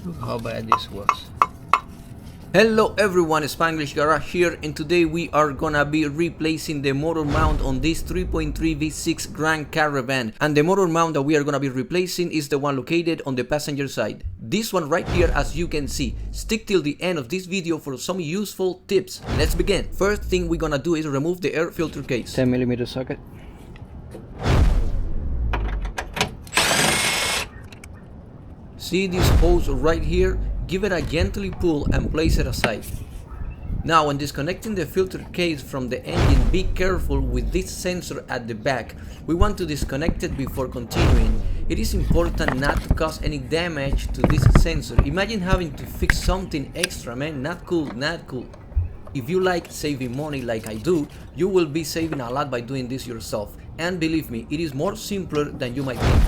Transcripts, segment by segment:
Look how bad this was. Hello everyone, Spanglish Garage here, and today we are gonna be replacing the motor mount on this 3.3 V6 Grand Caravan. And the motor mount that we are gonna be replacing is the one located on the passenger side. This one right here, as you can see. Stick till the end of this video for some useful tips. Let's begin. First thing we're gonna do is remove the air filter case. 10mm socket. See this hose right here? Give it a gently pull and place it aside. Now, when disconnecting the filter case from the engine, be careful with this sensor at the back. We want to disconnect it before continuing. It is important not to cause any damage to this sensor. Imagine having to fix something extra, man. Not cool, not cool. If you like saving money like I do, you will be saving a lot by doing this yourself. And believe me, it is more simpler than you might think.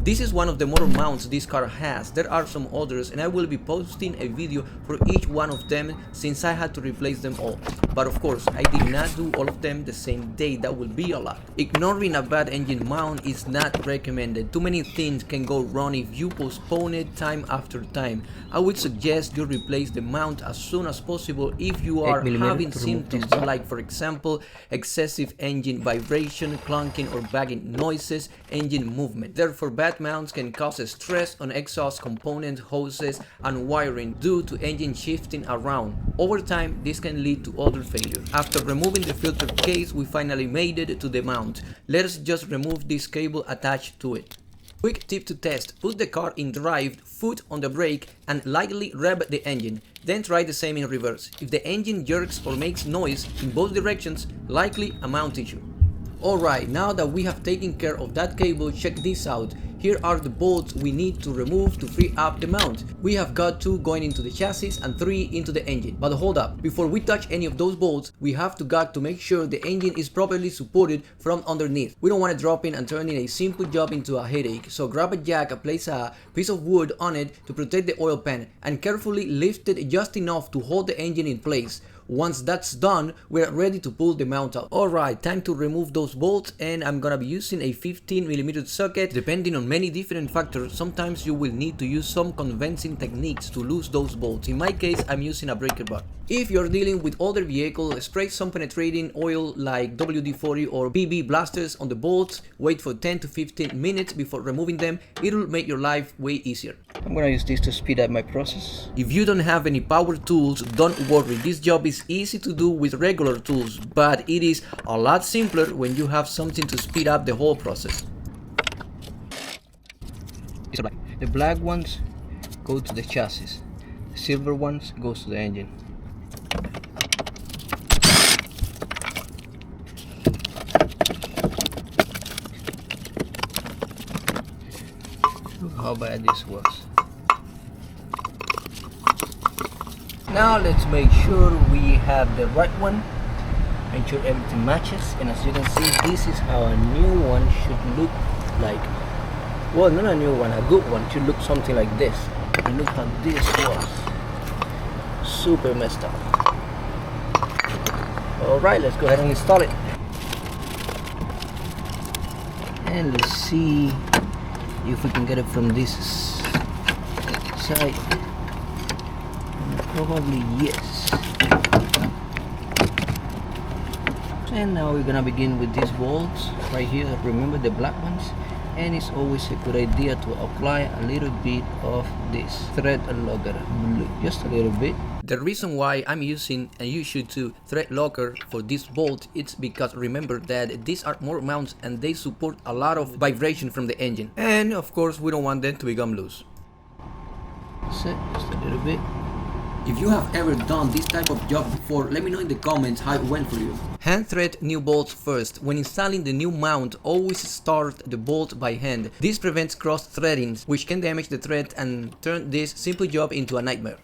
This is one of the motor mounts this car has. There are some others, and I will be posting a video for each one of them since I had to replace them all. But of course, I did not do all of them the same day. That would be a lot. Ignoring a bad engine mount is not recommended. Too many things can go wrong if you postpone it time after time. I would suggest you replace the mount as soon as possible if you are having symptoms like, for example, excessive engine vibration, clunking or bagging noises, engine movement. Therefore, bad mounts can cause stress on exhaust component hoses and wiring due to engine shifting around. Over time, this can lead to other failures. After removing the filter case, we finally made it to the mount. Let's just remove this cable attached to it. Quick tip to test: put the car in drive, foot on the brake, and lightly rev the engine. Then try the same in reverse. If the engine jerks or makes noise in both directions, likely a mount issue. Alright, now that we have taken care of that cable, check this out. Here are the bolts we need to remove to free up the mount. We have got 2 going into the chassis and 3 into the engine. But hold up, before we touch any of those bolts, we have to make sure the engine is properly supported from underneath. We don't want to drop in and turn in a simple job into a headache. So grab a jack, place a piece of wood on it to protect the oil pan, and carefully lift it just enough to hold the engine in place. Once that's done, we're ready to pull the mount out. Alright, time to remove those bolts, and I'm gonna be using a 15mm socket. Depending on many different factors, sometimes you will need to use some convincing techniques to lose those bolts. In my case, I'm using a breaker bar. If you're dealing with older vehicles, spray some penetrating oil like WD-40 or BB blasters on the bolts. Wait for 10 to 15 minutes before removing them. It'll make your life way easier. I'm gonna use this to speed up my process. If you don't have any power tools, don't worry. This job is easy to do with regular tools, but it is a lot simpler when you have something to speed up the whole process. The black ones go to the chassis. The silver ones goes to the engine. Look how bad this was. Now let's make sure we have the right one. Make sure everything matches, and as you can see, this is how a new one should look like. Well, not a new one, a good one should look something like this. And look how this was. Super messed up. Alright, let's go ahead and install it. And let's see if we can get it from this side. Probably yes. And now we're gonna begin with these bolts right here. Remember the black ones? And it's always a good idea to apply a little bit of this thread locker, just a little bit. The reason why I'm using, and you should too, thread locker for this bolt, it's because remember that these are motor mounts and they support a lot of vibration from the engine, and of course we don't want them to become loose. Set just a little bit. If you have ever done this type of job before, let me know in the comments how it went for you. Hand thread new bolts first. When installing the new mount, always start the bolt by hand. This prevents cross threading, which can damage the thread and turn this simple job into a nightmare.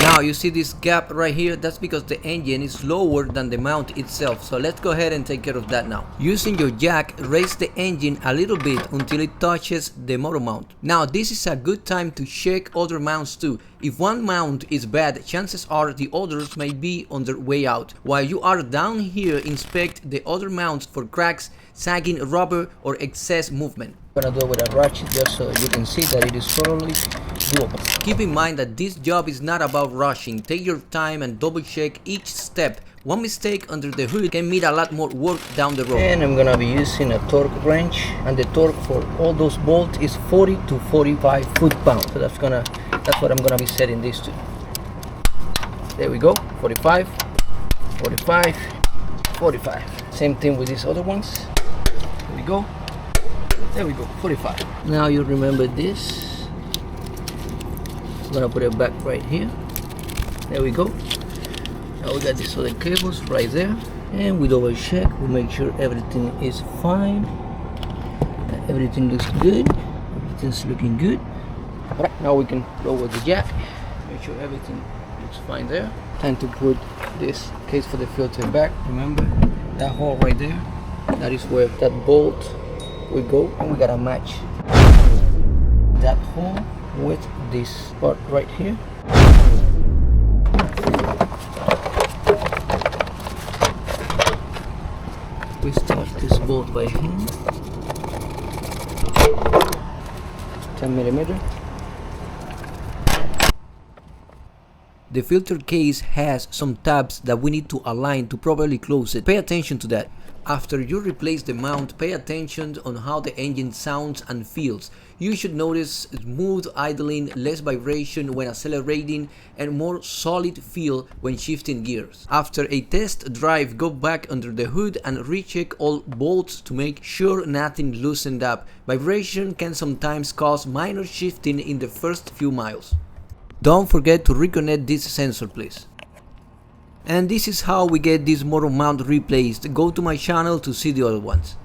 Now Now you see this gap right here, that's because the engine is lower than the mount itself. So let's go ahead and take care of that now. Using your jack, raise the engine a little bit until it touches the motor mount. Now this is a good time to check other mounts too. If one mount is bad, chances are the others may be on their way out. While you are down here, inspect the other mounts for cracks, sagging rubber or excess movement. I'm gonna do it with a ratchet just so you can see that it is totally doable. Keep in mind that this job is not about rushing. Take your time and double check each step. One mistake under the hood can mean a lot more work down the road. And I'm gonna be using a torque wrench, and the torque for all those bolts is 40 to 45 foot-pounds. So that's what I'm gonna be setting this to. There we go, 45, 45, 45. Same thing with these other ones. There we go. There we go, 45. Now you remember this. I'm gonna put it back right here. There we go. Now we got these other cables right there. And we double check, we make sure everything is fine. Everything looks good. Everything's looking good. Alright, now we can lower the jack. Make sure everything looks fine there. Time to put this case for the filter back. Remember that hole right there? That is where that bolt we go, and we gotta match that hole with this part right here. We start this bolt by hand, 10mm. The filter case has some tabs that we need to align to properly close it. Pay attention to that. After you replace the mount, pay attention on how the engine sounds and feels. You should notice smooth idling, less vibration when accelerating, and more solid feel when shifting gears. After a test drive, go back under the hood and recheck all bolts to make sure nothing loosened up. Vibration can sometimes cause minor shifting in the first few miles. Don't forget to reconnect this sensor, please. And this is how we get this motor mount replaced. Go to my channel to see the other ones.